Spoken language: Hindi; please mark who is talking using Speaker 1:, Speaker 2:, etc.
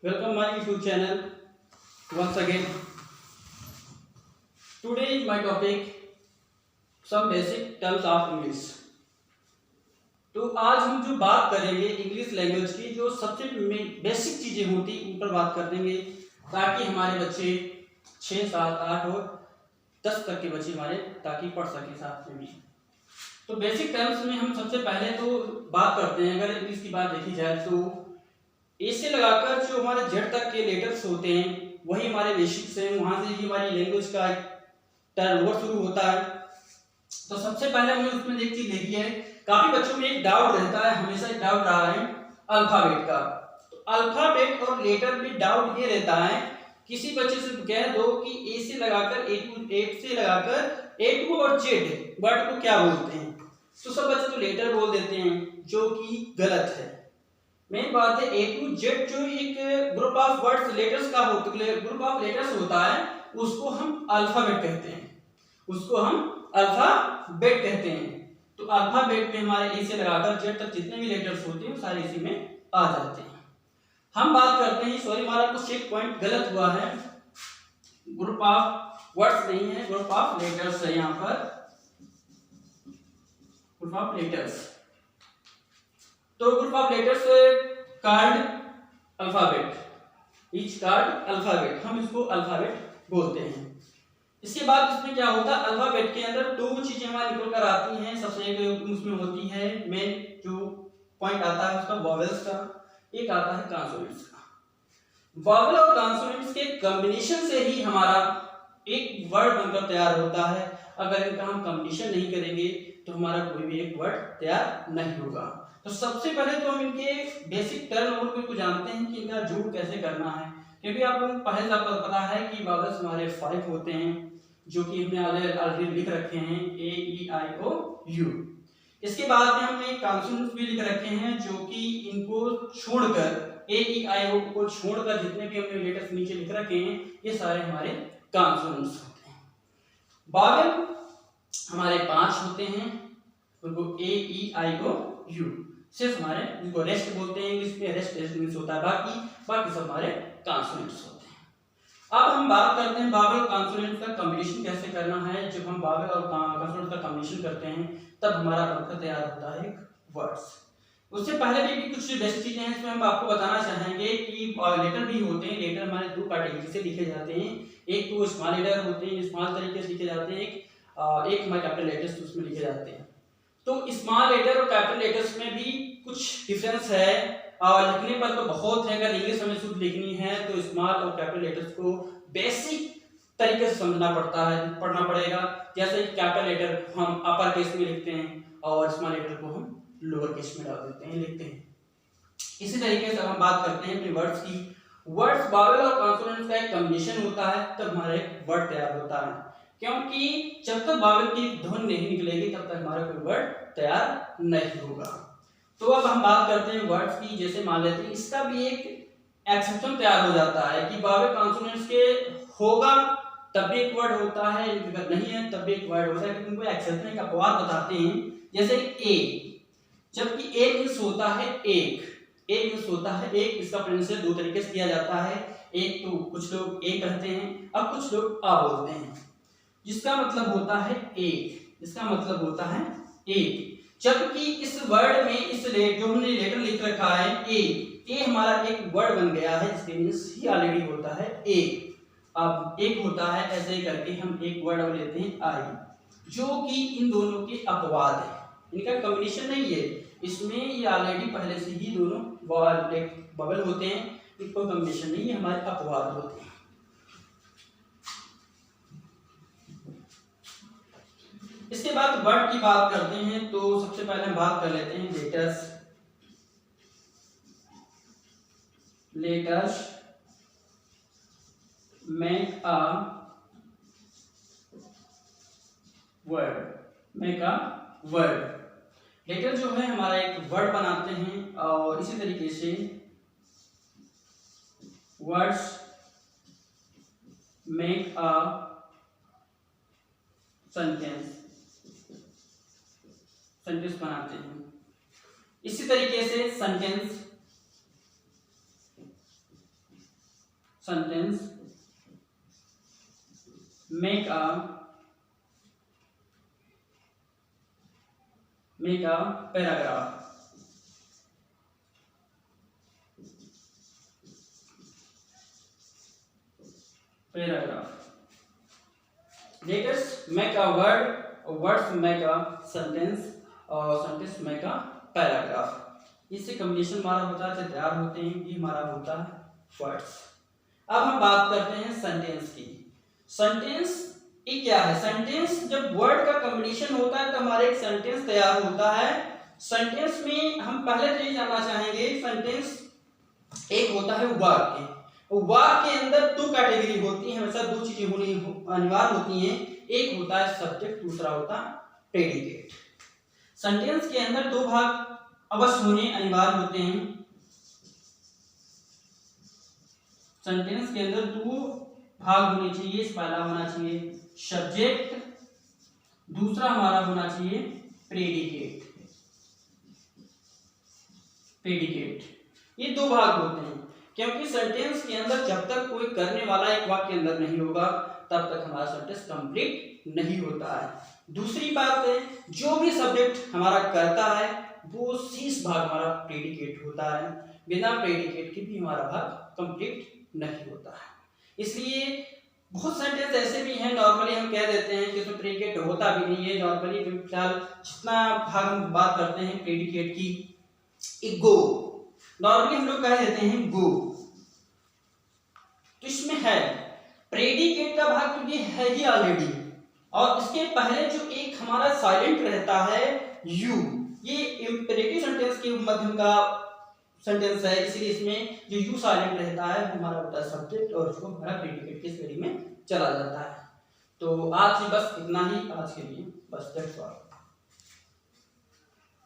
Speaker 1: Welcome my YouTube channel once again. Today is my topic some basic terms of English. तो आज हम जो बात करेंगे इंग्लिश लैंग्वेज की जो सबसे बेसिक चीजें होती उन पर बात कर देंगे ताकि हमारे बच्चे 6, 7, 8 और 10 तक के बच्चे हमारे ताकि पढ़ सके साथ में भी। तो बेसिक टर्म्स में हम सबसे पहले तो बात करते हैं, अगर इंग्लिश की बात देखी जाए तो ए से लगाकर जो हमारे जेड तक के लेटर्स होते हैं वही हमारे बेसिक्स हैं, वहां से ही हमारी लैंग्वेज का टर्म वर्ड शुरू होता है। तो सबसे पहले हमने उसमें एक चीज देखी है, काफी बच्चों में एक डाउट रहता है, हमेशा एक डाउट रहा है अल्फाबेट का। तो अल्फाबेट और लेटर में डाउट ये रहता है, किसी बच्चे से कह दो कि ए से लगाकर ए टू और जेड वर्ड को क्या बोलते हैं, तो सब बच्चे तो लेटर बोल देते हैं जो कि गलत है। मेन बात है ए टू जेड जो एक ग्रुप ऑफ वर्ड्स लेटर्स का ग्रुप ऑफ लेटर्स होता है उसको हम अल्फाबेट कहते हैं, तो अल्फाबेट में हमारे ए से लगाकर जेड तक जितने भी लेटर्स होते हैं वो सारे इसी में आ जाते हैं। हम बात करते हैं, सॉरी हमारा कुछ एक पॉइंट गलत हुआ है, ग्रुप ऑफ वर्ड्स नहीं है, ग्रुप ऑफ लेटर्स है, यहाँ पर ग्रुप ऑफ लेटर्स। तो group of letters card alphabet, each card alphabet, हम इसको अल्फाबेट बोलते हैं। इसके बाद इसमें क्या होता है, अल्फाबेट के अंदर दो चीजें हमारी निकल कर आती हैं। सबसे एक उसमें होती है मेन जो पॉइंट आता है उसका वॉवेल्स का, एक आता है कॉन्सोनेंट्स का। वॉवेल और कॉन्सोनेंट्स के कॉम्बिनेशन से ही हमारा एक वर्ड बनकर तैयार होता है। अगर इनका हम कॉम्बिनेशन नहीं करेंगे तो हमारा कोई भी एक वर्ड तैयार नहीं होगा। तो सबसे पहले तो हम इनके बेसिक टर्म को जानते हैं कि इनका जोड़ कैसे करना है, क्योंकि आप लोगों को पहले से आपको पता है कि वॉवेल्स हमारे 5 होते हैं जो कि हमने ऑलरेडी लिख रखे हैं, ए ई आई ओ यू। इसके बाद में हमने कॉन्सोनेंट्स भी लिख रखे हैं जो कि इनको छोड़कर ए ई आई ओ को छोड़कर जितने भी हमने लेटर्स नीचे लिख रखे हैं ये सारे हमारे कॉन्सोनेंट्स होते हैं। वॉवेल हमारे 5 होते हैं, उनको ए ई आई ओ यू, सिर्फ हमारे इनको रेस्ट बोलते हैं, इंग्लिश में रेस्ट मींस होता है, बाकी सब हमारे कॉन्सोनेंट्स होते हैं। अब हम बात करते हैं वॉवेल कॉन्सोनेंट का कॉम्बिनेशन कैसे करना है। जब हम वॉवेल और कॉन्सोनेंट का कॉम्बिनेशन करते हैं तब हमारा बनकर तैयार होता है एक वर्ड्स। उससे पहले भी कुछ बेसिक चीजें हैं इसमें हम आपको बताना चाहेंगे कि लेटर भी होते हैं। लेटर हमारे दो कैटेगरी से लिखे जाते हैं, एक तो स्मॉल लेटर होते हैं, स्मॉल तरीके से लिखे जाते हैं, एक हमारे कैपिटल लेटर्स उसमें लिखे जाते हैं। तो स्मॉल लेटर और कैपिटल लेटर्स में भी कुछ डिफरेंस है, लिखने पर तो बहुत है। अगर इंग्लिश हमें शुद्ध लिखनी है तो स्मॉल और कैपिटल लेटर्स को बेसिक तरीके से समझना पड़ना पड़ेगा। जैसे कैपिटल लेटर हम अपर केस में लिखते हैं और स्मॉल लेटर को हम लोअर केस में डाल देते हैं, लिखते हैं। इसी तरीके से हम बात करते हैं अपने वर्ड्स की। वर्ड्स वॉवेल और कॉन्सोनेंट्स का एक कॉम्बिनेशन होता है तब हमारा एक वर्ड तैयार होता है, क्योंकि जब तक वॉवेल की ध्वनि नहीं निकलेगी तब तक हमारा कोई वर्ड तैयार नहीं होगा। तो अब हम बात करते हैं वर्ड्स की। जैसे मान लेते हैं इसका भी एक एक्सेप्शन तैयार हो जाता है कि वॉवेल कॉन्सोनेंट्स के होगा तब भी एक वर्ड होता है, अगर नहीं है तब भी एक वर्ड होता है, क्योंकि उनको एक्सेप्शन का अपवाद बताते हैं। जैसे ए, जबकि ए मींस होता है एक, ए मींस होता है एक, इसका प्रोनाउंसिएशन दो तरीके से किया जाता है। एक तो कुछ लोग ए कहते हैं, अब कुछ लोग आ बोलते हैं, जिसका मतलब होता है एक, इसका मतलब होता है एक। जबकि इस वर्ड में इस जो हमने लेटर लिख रखा है ए हमारा एक वर्ड बन गया है, जिसके मींस ही ऑलरेडी होता है एक। अब एक होता है, ऐसे करके हम एक वर्ड और लेते हैं आई, जो कि इन दोनों के अपवाद है, इनका कॉम्बिनेशन नहीं है। इसमें ये ऑलरेडी पहले से ही दोनों बबल होते हैं, इनको कॉम्बिनेशन नहीं है, हमारे अपवाद होते हैं। इसके बाद वर्ड की बात करते हैं तो सबसे पहले हम बात कर लेते हैं letters. Letters make a word, letter जो है हमारा एक वर्ड बनाते हैं, और इसी तरीके से वर्ड्स मेक अ सेंटेंस बनाते हैं। इसी तरीके से sentence sentence make a paragraph. Letters make a word, words make a sentence और सेंटेंस मेक अ पैराग्राफ। इससे कम्बिनेशन हमारा होता है, तैयार होते हैं, ये हमारा होता है वर्ड्स। अब हम बात करते हैं सेंटेंस की। सेंटेंस ये क्या है? सेंटेंस जब वर्ड का कॉम्बिनेशन होता है तो हमारा एक सेंटेंस तैयार होता है। सेंटेंस में हम पहले तो ये जानना चाहेंगे, सेंटेंस एक होता है वाक्य। वाक्य के अंदर दो कैटेगरी होती है, हमेशा दो चीजें होनी अनिवार्य होती हैं। एक होता है सब्जेक्ट, दूसरा होता है प्रेडिकेट। सेंटेंस के अंदर दो भाग अवश्य होने अनिवार्य होते हैं। सेंटेंस के अंदर दो भाग होने चाहिए। पहला होना चाहिए सब्जेक्ट, दूसरा हमारा होना चाहिए प्रेडिकेट। ये दो भाग होते हैं, क्योंकि सेंटेंस के अंदर जब तक कोई करने वाला एक वाक्य के अंदर नहीं होगा तब तक हमारा सेंटेंस कंप्लीट नहीं होता है। दूसरी बात है, जो भी सब्जेक्ट हमारा करता है वो शेष भाग हमारा प्रेडिकेट होता है। बिना प्रेडिकेट के भी हमारा भाग कंप्लीट नहीं होता है। इसलिए बहुत सेंटेंस ऐसे भी हैं नॉर्मली हम कह देते हैं कि उसमें प्रेडिकेट होता भी नहीं है। नॉर्मली फिलहाल जितना भाग हम बात करते हैं प्रेडिकेट की, एक गो, नॉर्मली हम लोग कह देते हैं गो, तो इसमें है प्रेडिकेट का भाग तो ये है ही ऑलरेडी, और इसके पहले जो एक हमारा साइलेंट रहता है यू, ये इंपेरेटिव सेंटेंस के मध्यम का सेंटेंस है, इसलिए इसमें जो यू साइलेंट रहता है वो हमारा होता है सब्जेक्ट, और उसको हमारा प्रेडिकेट की श्रेणी में चला जाता है। तो आज बस इतना ही आज के लिए, बस दैट्स ऑल।